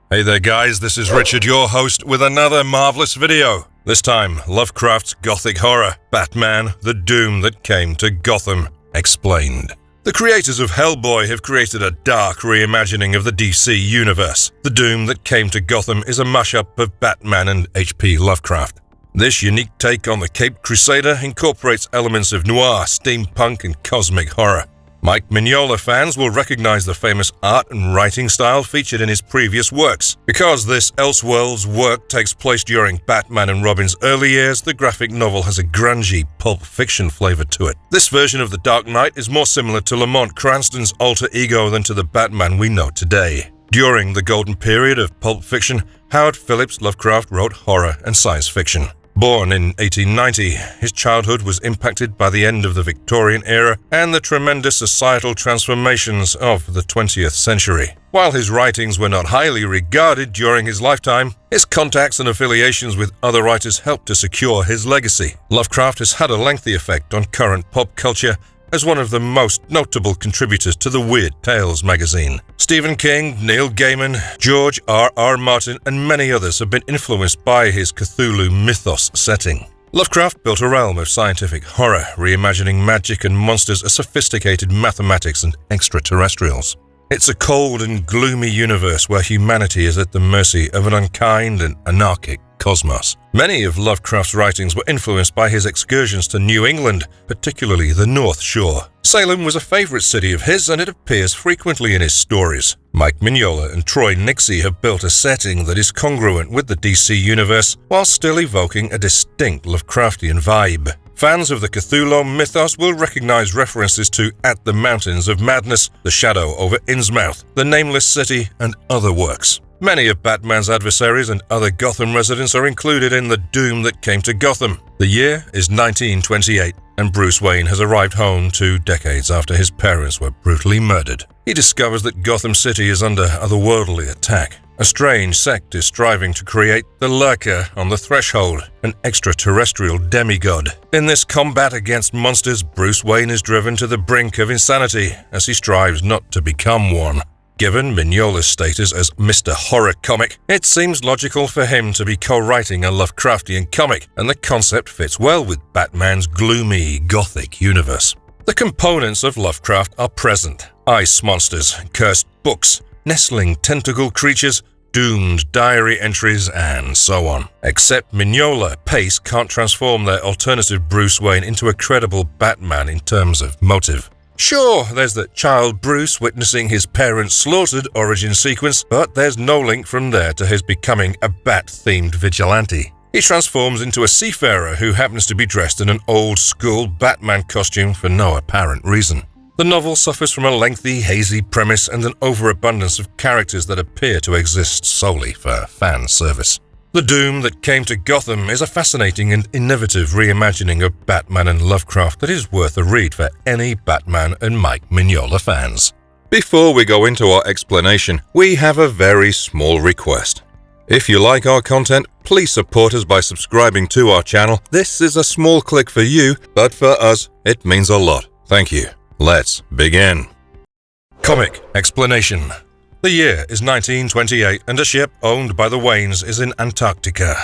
Hey there guys, this is Richard, your host, with another marvelous video. This time, Lovecraft's gothic horror, Batman, the Doom That Came to Gotham, explained. The creators of Hellboy have created a dark reimagining of the DC universe. The Doom That Came to Gotham is a mashup of Batman and H.P. Lovecraft. This unique take on the Caped Crusader incorporates elements of noir, steampunk, and cosmic horror. Mignola fans will recognize the famous art and writing style featured in his previous works. Because this Elseworlds work takes place during Batman and Robin's early years, the graphic novel has a grungy pulp fiction flavor to it. This version of The Dark Knight is more similar to Lamont Cranston's alter ego than to the Batman we know today. During the golden period of pulp fiction, Phillips Lovecraft wrote horror and science fiction. Born in 1890, his childhood was impacted by the end of the Victorian era and the tremendous societal transformations of the 20th century. While his writings were not highly regarded during his lifetime, his contacts and affiliations with other writers helped to secure his legacy. Lovecraft has had a lengthy effect on current pop culture as one of the most notable contributors to the Weird Tales magazine. Stephen King, Neil Gaiman, George R.R. Martin, and many others have been influenced by his Cthulhu Mythos setting. Lovecraft built a realm of scientific horror, reimagining magic and monsters as sophisticated mathematics and extraterrestrials. It's a cold and gloomy universe where humanity is at the mercy of an unkind and anarchic cosmos. Many of Lovecraft's writings were influenced by his excursions to New England, particularly the North Shore. Salem was a favorite city of his, and it appears frequently in his stories. Mike Mignola and Troy Nixey have built a setting that is congruent with the DC universe while still evoking a distinct Lovecraftian vibe. Fans of the Cthulhu Mythos will recognize references to At the Mountains of Madness, The Shadow over Innsmouth, The Nameless City, and other works. Many of Batman's adversaries and other Gotham residents are included in the Doom That Came to Gotham. The year is 1928, and Bruce Wayne has arrived home 2 decades after his parents were brutally murdered. He discovers that Gotham City is under otherworldly attack. A strange sect is striving to create the Lurker on the Threshold, an extraterrestrial demigod. In this combat against monsters, Bruce Wayne is driven to the brink of insanity as he strives not to become one. Given Mignola's status as Mr. Horror Comic, it seems logical for him to be co-writing a Lovecraftian comic, and the concept fits well with Batman's gloomy, gothic universe. The components of Lovecraft are present: ice monsters, cursed books, nestling tentacle creatures, doomed diary entries, and so on. Except Mignola, Pace can't transform their alternative Bruce Wayne into a credible Batman in terms of motive. Sure, there's the child Bruce witnessing his parents slaughtered origin sequence, but there's no link from there to his becoming a bat-themed vigilante. He transforms into a seafarer who happens to be dressed in an old-school Batman costume for no apparent reason. The novel suffers from a lengthy, hazy premise and an overabundance of characters that appear to exist solely for fan service. The Doom That Came to Gotham is a fascinating and innovative reimagining of Batman and Lovecraft that is worth a read for any Batman and Mike Mignola fans. Before we go into our explanation, we have a very small request. If you like our content, please support us by subscribing to our channel. This is a small click for you, but for us, it means a lot. Thank you. Let's begin. Comic explanation. The year is 1928, and a ship owned by the Waynes is in Antarctica.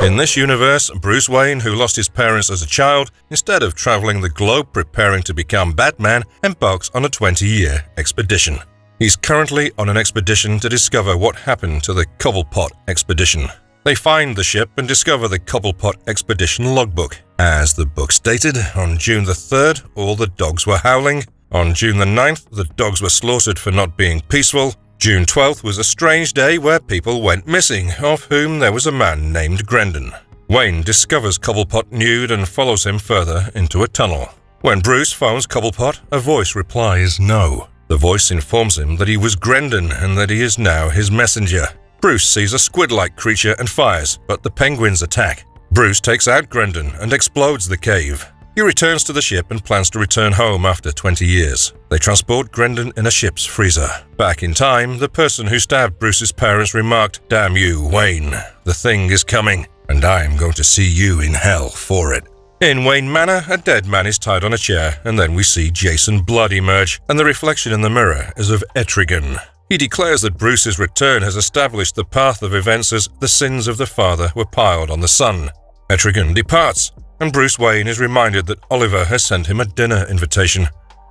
In this universe, Bruce Wayne, who lost his parents as a child, instead of traveling the globe preparing to become Batman, embarks on a 20-year expedition. He's currently on an expedition to discover what happened to the Cobblepot expedition. They find the ship and discover the Cobblepot expedition logbook. As the book stated, on June the 3rd, all the dogs were howling. On June the 9th, the dogs were slaughtered for not being peaceful. June 12th was a strange day where people went missing, of whom there was a man named Grendon. Wayne discovers Cobblepot nude and follows him further into a tunnel. When Bruce phones Cobblepot, a voice replies no. The voice informs him that he was Grendon and that he is now his messenger. Bruce sees a squid-like creature and fires, but the penguins attack. Bruce takes out Grendon and explodes the cave. He returns to the ship and plans to return home after 20 years. They transport Grendon in a ship's freezer. Back in time, the person who stabbed Bruce's parents remarked, "Damn you, Wayne. The thing is coming, and I'm going to see you in hell for it." In Wayne Manor, a dead man is tied on a chair, and then we see Jason Blood emerge, and the reflection in the mirror is of Etrigan. He declares that Bruce's return has established the path of events as the sins of the father were piled on the son. Etrigan departs, and Bruce Wayne is reminded that Oliver has sent him a dinner invitation,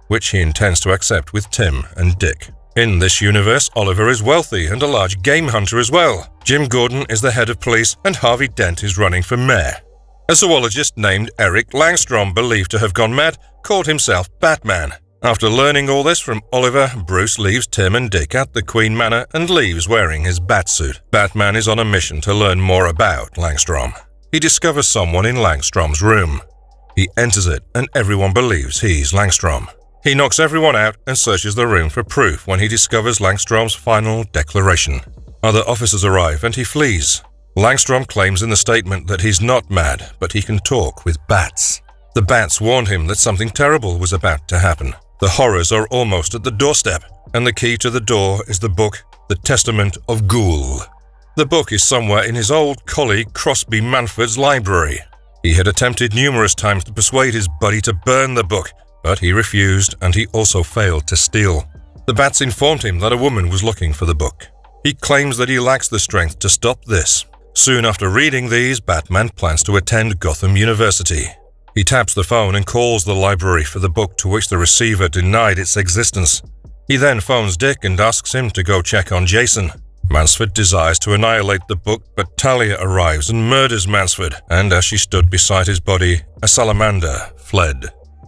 which he intends to accept with Tim and Dick. In this universe, Oliver is wealthy and a large game hunter as well. Jim Gordon is the head of police, and Harvey Dent is running for mayor. A zoologist named Eric Langstrom, believed to have gone mad, called himself Batman. After learning all this from Oliver, Bruce leaves Tim and Dick at the Queen Manor and leaves wearing his batsuit. Batman is on a mission to learn more about Langstrom. He discovers someone in Langstrom's room. He enters it, and everyone believes he's Langstrom. He knocks everyone out and searches the room for proof when he discovers Langstrom's final declaration. Other officers arrive and he flees. Langstrom claims in the statement that he's not mad, but he can talk with bats. The bats warned him that something terrible was about to happen. The horrors are almost at the doorstep, and the key to the door is the book, The Testament of Ghoul. The book is somewhere in his old colleague Crosby Manford's library. He had attempted numerous times to persuade his buddy to burn the book, but he refused, and he also failed to steal. The bats informed him that a woman was looking for the book. He claims that he lacks the strength to stop this. Soon after reading these, Batman plans to attend Gotham University. He taps the phone and calls the library for the book, to which the receiver denied its existence. He then phones Dick and asks him to go check on Jason. Mansford desires to annihilate the book, but Talia arrives and murders Mansford, and as she stood beside his body, a salamander fled.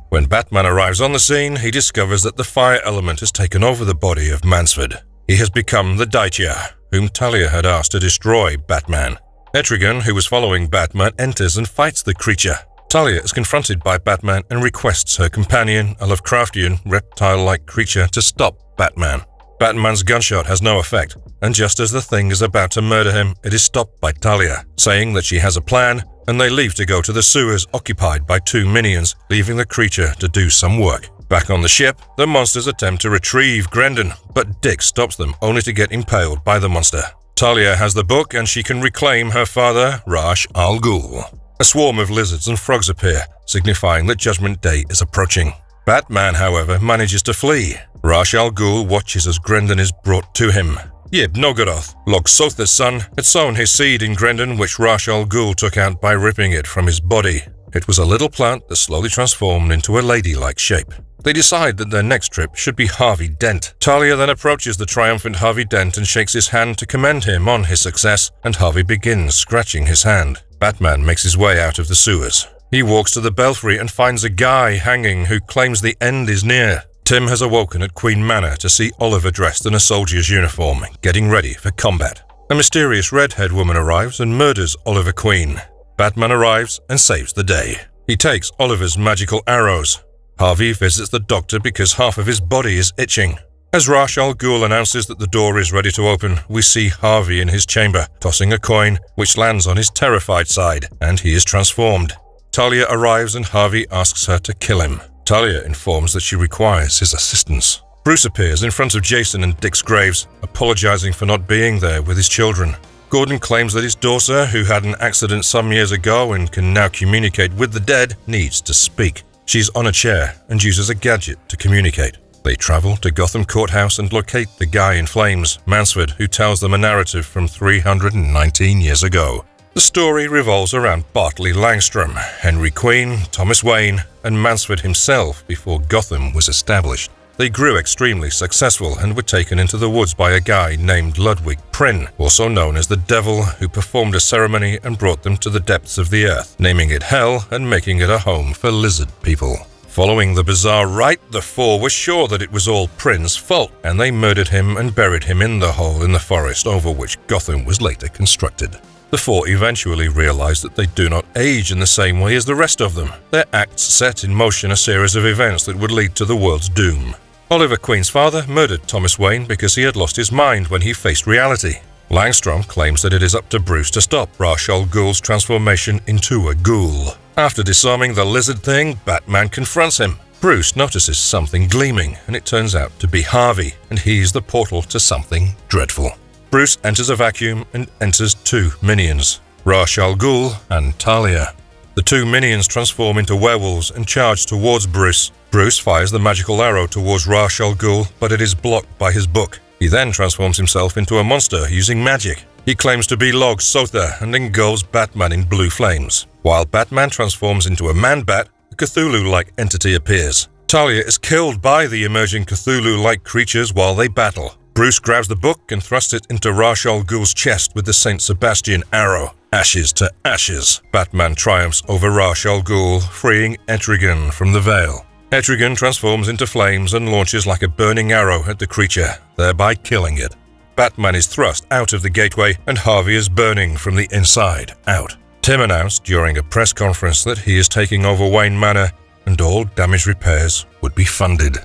When Batman arrives on the scene, he discovers that the fire element has taken over the body of Mansford. He has become the Daitya, whom Talia had asked to destroy Batman. Etrigan, who was following Batman, enters and fights the creature. Talia is confronted by Batman and requests her companion, a Lovecraftian, reptile-like creature, to stop Batman. Batman's gunshot has no effect, and just as the thing is about to murder him, it is stopped by Talia, saying that she has a plan, and they leave to go to the sewers occupied by two minions, leaving the creature to do some work. Back on the ship, the monsters attempt to retrieve Grendon, but Dick stops them, only to get impaled by the monster. Talia has the book, and she can reclaim her father, Ra's al Ghul. A swarm of lizards and frogs appear, signifying that Judgment Day is approaching. Batman, however, manages to flee. Ra's al Ghul watches as Grendon is brought to him. Yib Nogaroth, Log-Sotha's son, had sown his seed in Grendon, which Ra's al Ghul took out by ripping it from his body. It was a little plant that slowly transformed into a lady-like shape. They decide that their next trip should be Harvey Dent. Talia then approaches the triumphant Harvey Dent and shakes his hand to commend him on his success, and Harvey begins scratching his hand. Batman makes his way out of the sewers. He walks to the belfry and finds a guy hanging who claims the end is near. Tim has awoken at Queen Manor to see Oliver dressed in a soldier's uniform, getting ready for combat. A mysterious redhead woman arrives and murders Oliver Queen. Batman arrives and saves the day. He takes Oliver's magical arrows. Harvey visits the doctor because half of his body is itching. As Ra's al Ghul announces that the door is ready to open, we see Harvey in his chamber, tossing a coin, which lands on his terrified side, and he is transformed. Talia arrives and Harvey asks her to kill him. Talia informs that she requires his assistance. Bruce appears in front of Jason and Dick's graves, apologizing for not being there with his children. Gordon claims that his daughter, who had an accident some years ago and can now communicate with the dead, needs to speak. She's on a chair and uses a gadget to communicate. They travel to Gotham Courthouse and locate the guy in flames, Mansford, who tells them a narrative from 319 years ago. The story revolves around Bartley Langstrom, Henry Queen, Thomas Wayne, and Mansford himself before Gotham was established. They grew extremely successful and were taken into the woods by a guy named Ludwig Prynne, also known as the Devil, who performed a ceremony and brought them to the depths of the earth, naming it Hell and making it a home for lizard people. Following the bizarre rite, the four were sure that it was all Prynne's fault, and they murdered him and buried him in the hole in the forest over which Gotham was later constructed. The four eventually realize that they do not age in the same way as the rest of them. Their acts set in motion a series of events that would lead to the world's doom. Oliver Queen's father murdered Thomas Wayne because he had lost his mind when he faced reality. Langstrom claims that it is up to Bruce to stop Ra's al Ghul's transformation into a ghoul. After disarming the lizard thing, Batman confronts him. Bruce notices something gleaming, and it turns out to be Harvey, and he's the portal to something dreadful. Bruce enters a vacuum and enters two minions, Ra's al Ghul and Talia. The two minions transform into werewolves and charge towards Bruce. Bruce fires the magical arrow towards Ra's al Ghul, but it is blocked by his book. He He then transforms himself into a monster using magic. He claims to be Log Sotha and engulfs Batman in blue flames. While Batman transforms into a man-bat, a Cthulhu-like entity appears. Talia is killed by the emerging Cthulhu-like creatures while they battle. Bruce grabs the book and thrusts it into Ra's al Ghul's chest with the St. Sebastian arrow. Ashes to ashes. Batman triumphs over Ra's al Ghul, freeing Etrigan from the veil. Etrigan transforms into flames and launches like a burning arrow at the creature, thereby killing it. Batman is thrust out of the gateway and Harvey is burning from the inside out. Tim announced during a press conference that he is taking over Wayne Manor and all damage repairs would be funded.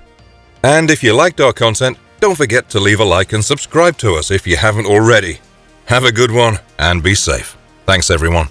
And if you liked our content, don't forget to leave a like and subscribe to us if you haven't already. Have a good one and be safe. Thanks everyone.